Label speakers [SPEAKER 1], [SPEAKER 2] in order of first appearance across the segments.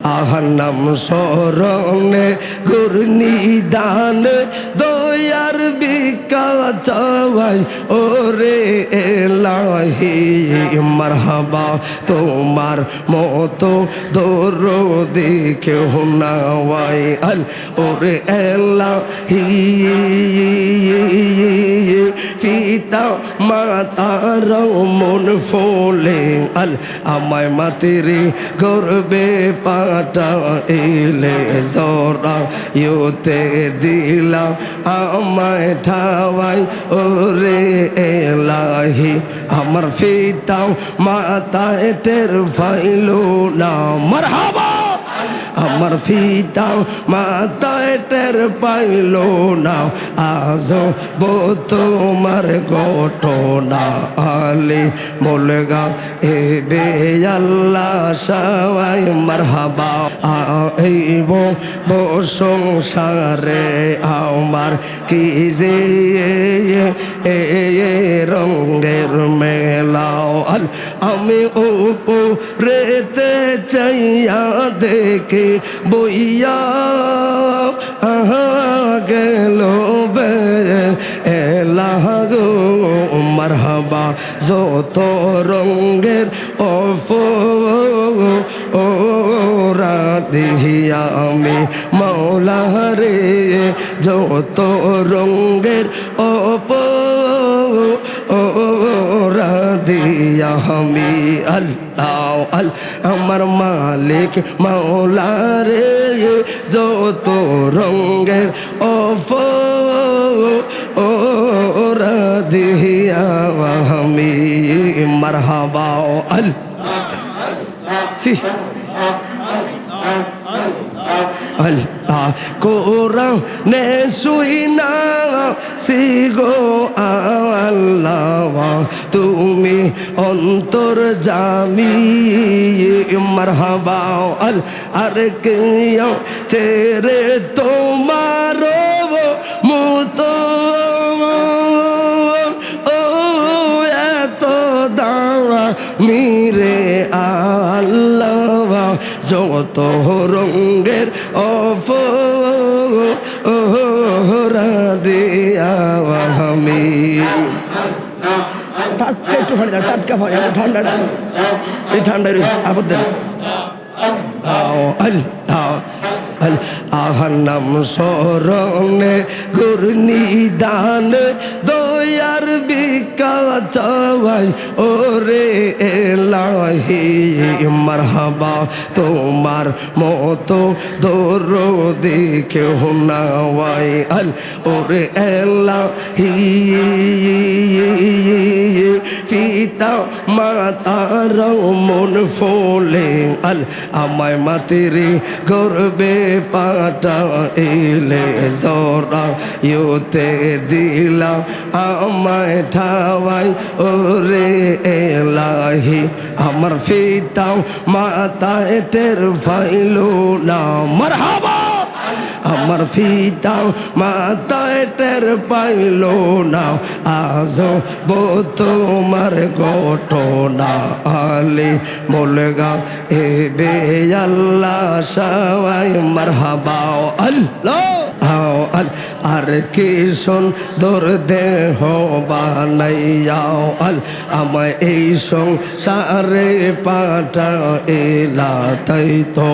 [SPEAKER 1] আহান্নাম স্মরণে ঘূর্ণিদান দয়ার ভিক্ষা চাওয়াই ওরে এলাহি মারহাবা তোমার মতো দরদি কেউ নাই আল ওরে এলাহি পিতা মাতার মন ফলে আল আমায় মাতেরি গর্বে পাঠাইলে জরা ইউতে দিলা আমায় ঠাওয়াই ওরে এলাহি আমার পিতা মাতায় টের পাইলো না মারহাবা আমার পিতা মাতায় টের পাইল না আজ তোমার ঘটনা আলি মোলগা এ বে আল্লাহ সবাই মারহাবা আইব সংসারে আমার কি যে রঙের মেলাও আল আমি উপরেতে চাইয়া দেখে বইয়া গেল বে এলাগো মারহাবা যত রঙের ওরা দিহিয়া আমি মাওলা রে যত রঙের ওরা দিয়া আমি আল্লাহ আল আমার মালিক মাওলা রে যত রঙের ওরা দিয়া আমি মারহাবা আল আল্লাহ কোরআনে শুইনা সিগো আল্লাহ তুমি অন্তর জামি মারহাবা আল আর কিয়া চেরে তোমার মতো এত দাওয়া মিরে আল্লাহ যত রঙের ওরা দিয়া আমি একটু টাটকা ভাই ঠান্ডাটা এই ঠান্ডার আপদ আহান্নাম স্মরণে ঘূর্ণিদান দয়ার ভিক্ষা চাওয়াই ওরে এলাহি মারহাবা তোমার মতো দরদি কেউ নাই আল ওরে এলাহি পিতা মাতার মন ফলে আল আমায় মাতেরি গর্বে পাঠাইলে জরা ইউতে দিলা আমায় ঠাওয়াই ওরে এলাহি আমার পিতা মাতায় টের পাইলো না মারহাবা আমার পিতা মাতায় টের পাইল না আজ তোমার ঘটনা আলি মোলগা এ বে আল্লাহ সবাই মারহাবা আল্লাহ আর কি সুন্দর দেহ বানাইয়াও আল আমায় এই সংসারে পাঠাইলা তাই তো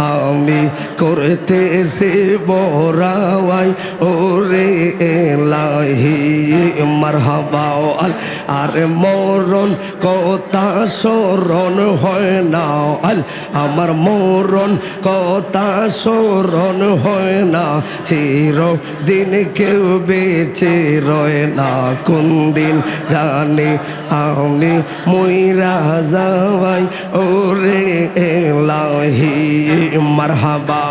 [SPEAKER 1] আমি করতেছি বড়াই ওরে এলাহি মারহাবা আল আর মরণ কথা স্মরণ হয় না আল আমার মরণ কথা স্মরণ হয় না চিরদিন কেউ বেঁচে রয় না কোন দিন জানি আমি মইরা যাওয়াই ওরে এলাহি মারহাবা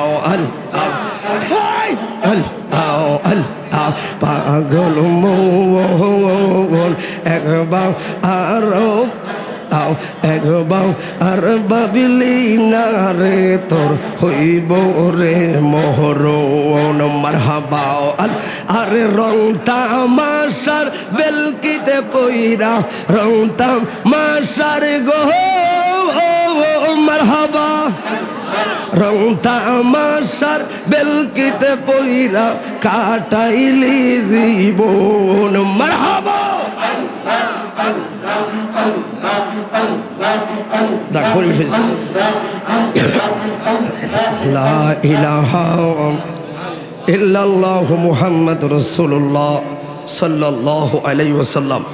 [SPEAKER 1] পাগল মন একবার আরো একবার আর ভাবিলি না রে তোর হইব রে মোহরণ মারহাবা আরে রং তামাশার বেলকিতে পইরা রং তামাশার গো মারহাবা রং তামাশার বেলকিতে পইরা কাটাইলি জীবন মারহাবা যাক পরিবেশ লা ইলাহা ইল্লাল্লাহু মুহাম্মাদুর রাসূলুল্লাহ সাল্লাল্লাহু আলাইহি ওয়াসাল্লাম